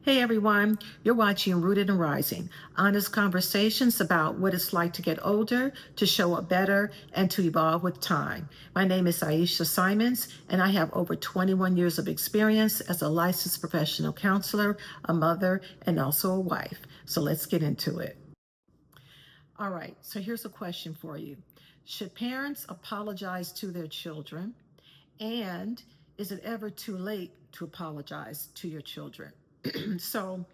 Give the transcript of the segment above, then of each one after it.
Hey everyone, you're watching Rooted and Rising, honest conversations about what it's like to get older, to show up better, and to evolve with time. My name is Aisha Simons, and I have over 21 years of experience as a licensed professional counselor, a mother, and also a wife. So let's get into it. All right, so here's a question for you. Should parents apologize to their children? And is it ever too late to apologize to your children? So,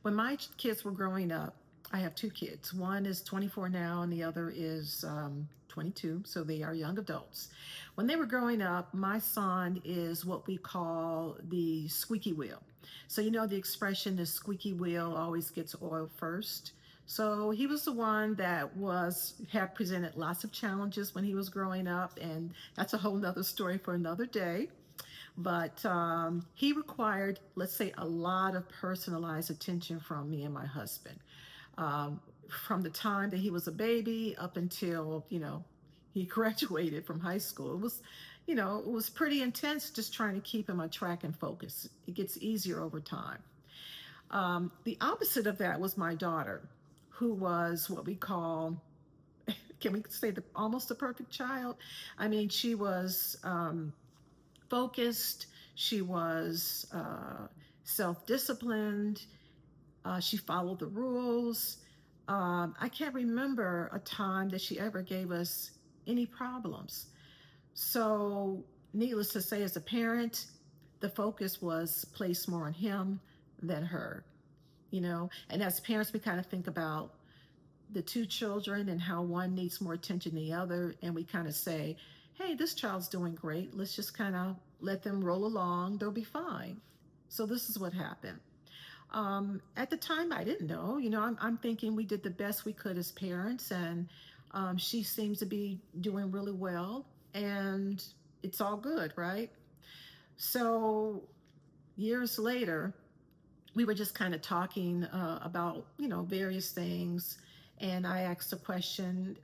when my kids were growing up, I have two kids. One is 24 now, and the other is 22. So, they are young adults. When they were growing up, my son is what we call the squeaky wheel. So, you know the expression, the squeaky wheel always gets oil first. So he was the one that had presented lots of challenges when he was growing up, and that's a whole nother story for another day. But he required, let's say, a lot of personalized attention from me and my husband. Um, from the time that he was a baby up until, he graduated from high school. It was pretty intense just trying to keep him on track and focus. It gets easier over time. The opposite of that was my daughter, who was what we call, can we say, almost the perfect child? I mean, she was focused, she was self disciplined, she followed the rules. I can't remember a time that she ever gave us any problems. So, needless to say, as a parent, the focus was placed more on him than her, and as parents, we kind of think about the two children and how one needs more attention than the other, and we kind of say, hey, this child's doing great, let's just kind of let them roll along, they'll be fine. So this is what happened. At the time, I didn't know. I'm thinking we did the best we could as parents, and she seems to be doing really well, and it's all good, right? So years later, we were just kind of talking about various things, and I asked a question.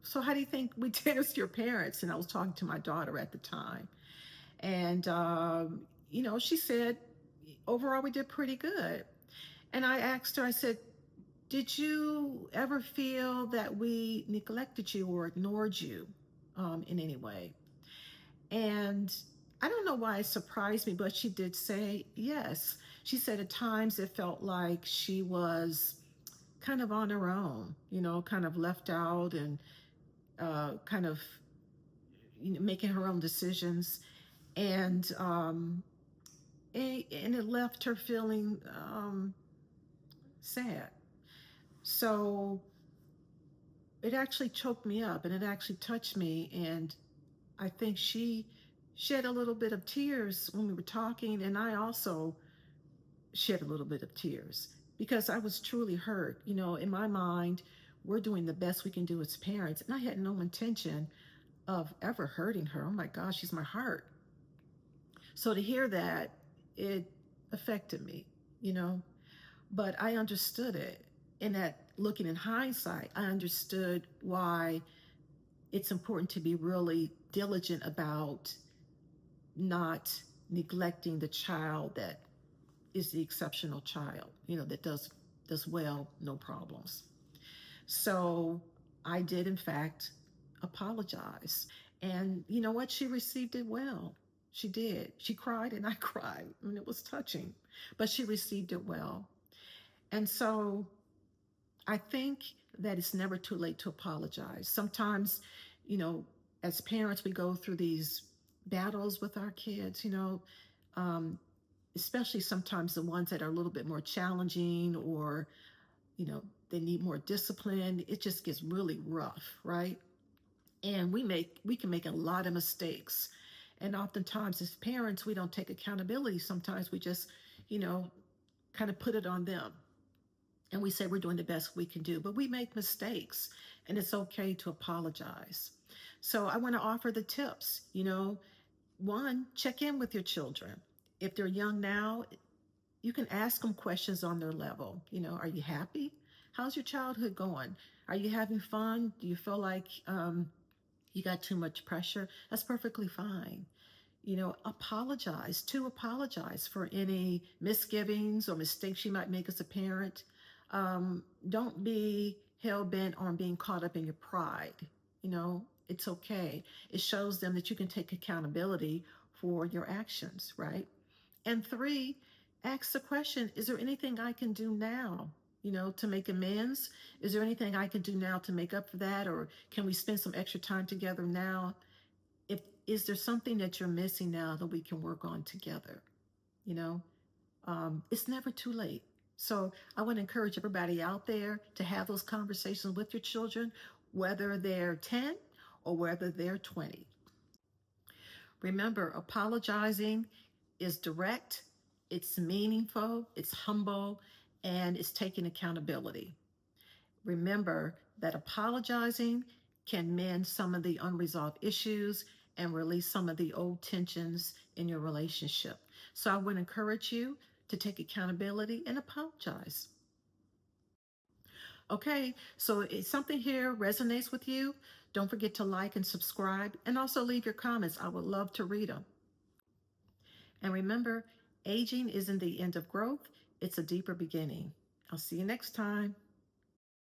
So how do you think we did as your parents? And I was talking to my daughter at the time, and she said overall we did pretty good. And I asked her, I said, did you ever feel that we neglected you or ignored you in any way? And I don't know why it surprised me, but she did say yes. She said at times it felt like she was kind of on her own, kind of left out, and kind of making her own decisions. And, and it left her feeling sad. So it actually choked me up, and it actually touched me. And I think she shed a little bit of tears when we were talking, and I also shed a little bit of tears because I was truly hurt. In my mind, we're doing the best we can do as parents, and I had no intention of ever hurting her. Oh my gosh, she's my heart. So to hear that, it affected me, you know, but I understood it. And that looking in hindsight, I understood why it's important to be really diligent about not neglecting the child that is the exceptional child, that does well, no problems. So I did in fact apologize. And you know what? She received it well. She did. She cried and I cried. I mean, it was touching, but she received it well. And so I think that it's never too late to apologize. Sometimes, you know, as parents, we go through these battles with our kids, um, especially sometimes the ones that are a little bit more challenging, or, they need more discipline. It just gets really rough, right? And we can make a lot of mistakes. And oftentimes as parents, we don't take accountability. Sometimes we just, you know, kind of put it on them, and we say we're doing the best we can do, but we make mistakes, and it's okay to apologize. So I want to offer the tips. One, check in with your children. If they're young now, you can ask them questions on their level. Are you happy? How's your childhood going? Are you having fun? Do you feel like you got too much pressure? That's perfectly fine. apologize for any misgivings or mistakes you might make as a parent. Don't be hell bent on being caught up in your pride. It's okay. It shows them that you can take accountability for your actions, right? And three, ask the question, is there anything I can do now, to make amends? Is there anything I can do now to make up for that? Or can we spend some extra time together now? If Is there something that you're missing now that we can work on together? You know, it's never too late. So I want to encourage everybody out there to have those conversations with your children, whether they're 10 or whether they're 20. Remember, apologizing is direct, it's meaningful, it's humble, and it's taking accountability. Remember that apologizing can mend some of the unresolved issues and release some of the old tensions in your relationship. So I would encourage you to take accountability and apologize. Okay, so if something here resonates with you, don't forget to like and subscribe and also leave your comments. I would love to read them. And remember, aging isn't the end of growth, it's a deeper beginning. I'll see you next time.